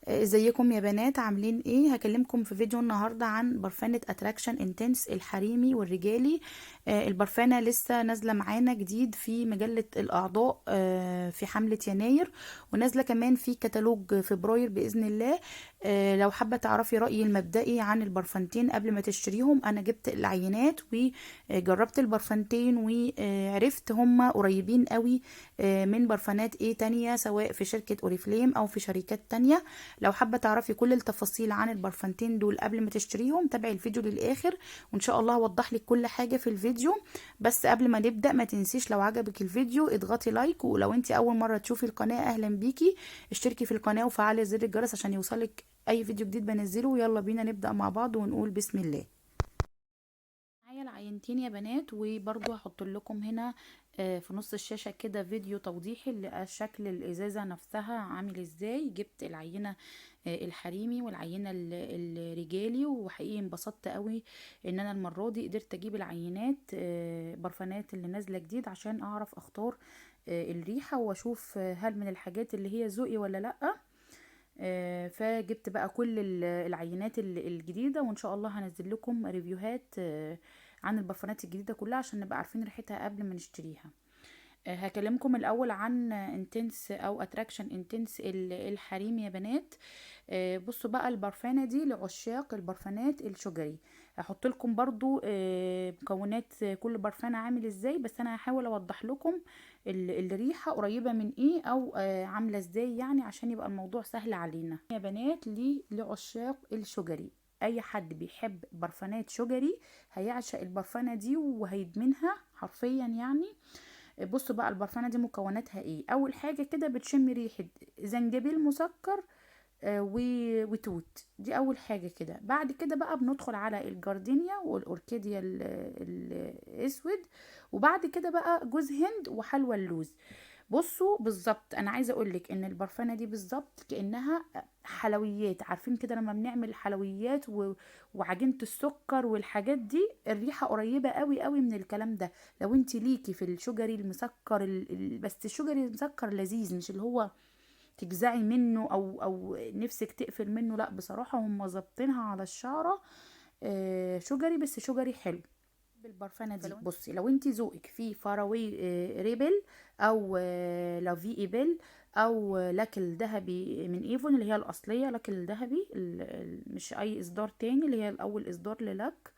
ازيكم يا بنات؟ عاملين ايه؟ هكلمكم في فيديو النهارده عن برفانة اتراكشن انتنس الحريمي والرجالي. البرفانة لسه نازله معانا جديد في مجله الاعضاء في حمله يناير، ونازله كمان في كتالوج فبراير باذن الله. لو حابه تعرفي رايي المبدئي عن البرفانتين قبل ما تشتريهم، انا جبت العينات وجربت البرفانتين وعرفت هما قريبين قوي من برفانات ايه تانية، سواء في شركه اوريفليم او في شركات تانية. لو حابة تعرفي كل التفاصيل عن البرفانتين دول قبل ما تشتريهم، تابعي الفيديو للآخر وإن شاء الله هوضح لك كل حاجة في الفيديو. بس قبل ما نبدأ ما تنسيش لو عجبك الفيديو اضغطي لايك، ولو انت أول مرة تشوفي القناة أهلا بيكي، اشتركي في القناة وفعلي زر الجرس عشان يوصلك أي فيديو جديد بنزله. يلا بينا نبدأ مع بعض ونقول بسم الله. معايا العينتين يا بنات، وبرضو هحط لكم هنا في نص الشاشة كده فيديو توضيحي لشكل الإزازة نفسها عامل ازاي. جبت العينة الحريمي والعينة الرجالي، وحقيقي انبسطت قوي ان انا المرة دي قدرت اجيب العينات برفانات اللي نازلة جديد عشان اعرف اختار الريحة واشوف هل من الحاجات اللي هي ذوقي ولا لأ. فجبت بقى كل العينات الجديدة، وان شاء الله هنزل لكم ريفيوهات عن البرفانات الجديدة كلها عشان نبقى عارفين ريحتها قبل ما نشتريها. هكلمكم الاول عن انتنس او اتراكشن انتنس الحريم يا بنات. بصوا بقى، البرفانة دي لعشاق البرفانات الشجري. هحط لكم برضو مكونات كل برفانة عامل ازاي، بس انا هحاول اوضح لكم الريحة قريبة من ايه او عاملة ازاي، يعني عشان يبقى الموضوع سهل علينا يا بنات. لعشاق الشجري، اي حد بيحب برفانات شجري هيعشق البرفانة دي وهيدمنها حرفيا يعني. بصوا بقى البرفانة دي مكوناتها ايه. اول حاجة كده بتشم ريحة زنجبيل مسكر وتوت، دي اول حاجة كده. بعد كده بقى بندخل على الجاردينيا والاوركيديا الاسود، وبعد كده بقى جوز هند وحلوى اللوز. بصوا بالظبط، انا عايزه اقولك ان البرفانه دي بالظبط كانها حلويات. عارفين كده لما بنعمل حلويات وعجينه السكر والحاجات دي، الريحه قريبه قوي قوي من الكلام ده. لو انت ليكي في الشجري المسكر بس الشجري المسكر لذيذ، مش اللي هو تجزعي منه او نفسك تقفل منه، لا بصراحه هم ظابطينها على الشعره. شجري بس شجري حلو. بالبرفانه دي بصي، لو انت ذوقك فيه فاراوي ريبل او لافي ايبل او لاك الذهبي من ايفون اللي هي الاصليه، لاك الذهبي مش اي اصدار تاني، اللي هي الاول اصدار للاك،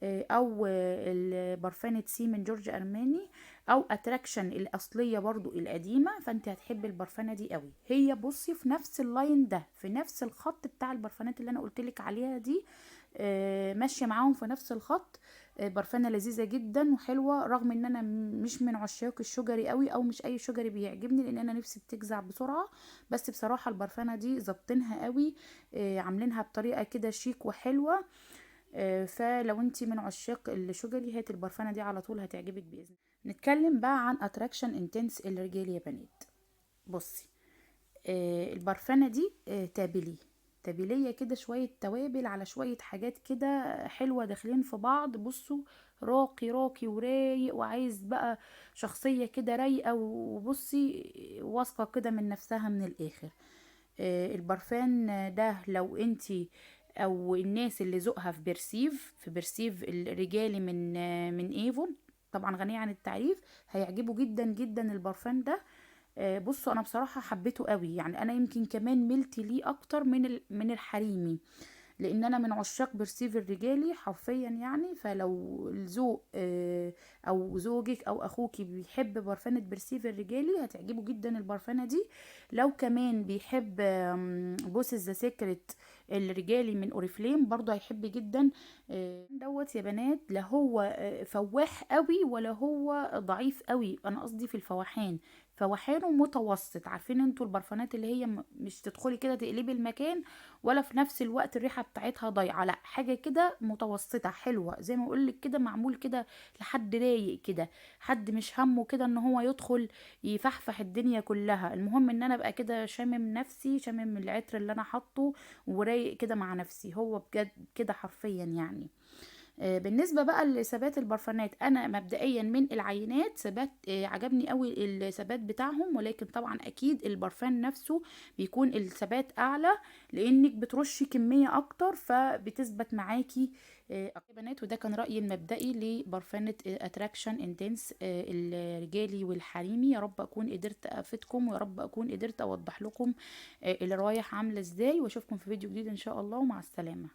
او البرفانة سي من جورج ارماني، او اتراكشن الاصليه برضو القديمه، فانت هتحبي البرفانه دي قوي. هي بصي في نفس اللاين ده، في نفس الخط بتاع البرفانات اللي انا قلتلك عليها دي، ماشيه معاهم في نفس الخط. برفانه لذيذه جدا وحلوه، رغم ان انا مش من عشاق الشجري قوي، او مش اي شجري بيعجبني لان انا نفسي بتجزع بسرعه. بس بصراحه البرفانه دي ظابطينها قوي، عاملينها بطريقه كده شيك وحلوه. فلو انتي من عشاق الشجري هات البرفانه دي على طول، هتعجبك باذن الله. نتكلم بقى عن اتراكشن انتنس الرجال يا بنات. بصي، البرفانة دي تابلية كده، شوية توابل على شوية حاجات كده حلوة داخلين في بعض. بصوا، راقي راقي ورايق، وعايز بقى شخصية كده رايقة، وبصي واثقة كده من نفسها من الآخر. البرفان ده لو انتي او الناس اللي ذوقها في برسيف الرجالي من ايفون، طبعا غنية عن التعريف، هيعجبه جدا جدا البرفان ده. بصوا انا بصراحه حبيته قوي، يعني انا يمكن كمان ملتي ليه اكتر من الحريمي، لان انا من عشاق برسيف الرجالي حرفيا يعني. فلو الذوق او زوجك او اخوك بيحب برفانة برسيف الرجالي هتعجبه جدا البرفانة دي. لو كمان بيحب بوس ذا سيكريت الرجالي من اوريفليم برضه هيحب جدا. دوت يا بنات، لا هو فواح قوي ولا هو ضعيف قوي، انا قصدي في الفواحان، فواحانه متوسط. عارفين انتوا البرفانات اللي هي مش تدخلي كده تقلبي المكان، ولا في نفس الوقت الريحه بتاعتها ضايعه، لا حاجه كده متوسطه حلوه، زي ما اقولك كده معمول كده لحد رايق كده، حد مش همه كده ان هو يدخل يفحفح الدنيا كلها. المهم ان انا ابقى كده شامم نفسي، شامم العطر اللي انا حاطه، ورايق كده مع نفسي. هو بجد كده حرفيا يعني. بالنسبة بقى لثبات البرفانات، انا مبدئيا من العينات ثبات عجبني قوي الثبات بتاعهم، ولكن طبعا اكيد البرفان نفسه بيكون الثبات اعلى، لانك بترشي كمية اكتر فبتثبت معاكي بنات. وده كان رأيي المبدئي لبرفانة اتراكشن انتنس الرجالي والحريمي. يا رب اكون قدرت افيدكم، ويا رب اكون قدرت اوضح لكم الروايح عاملة ازاي، واشوفكم في فيديو جديد ان شاء الله، ومع السلامة.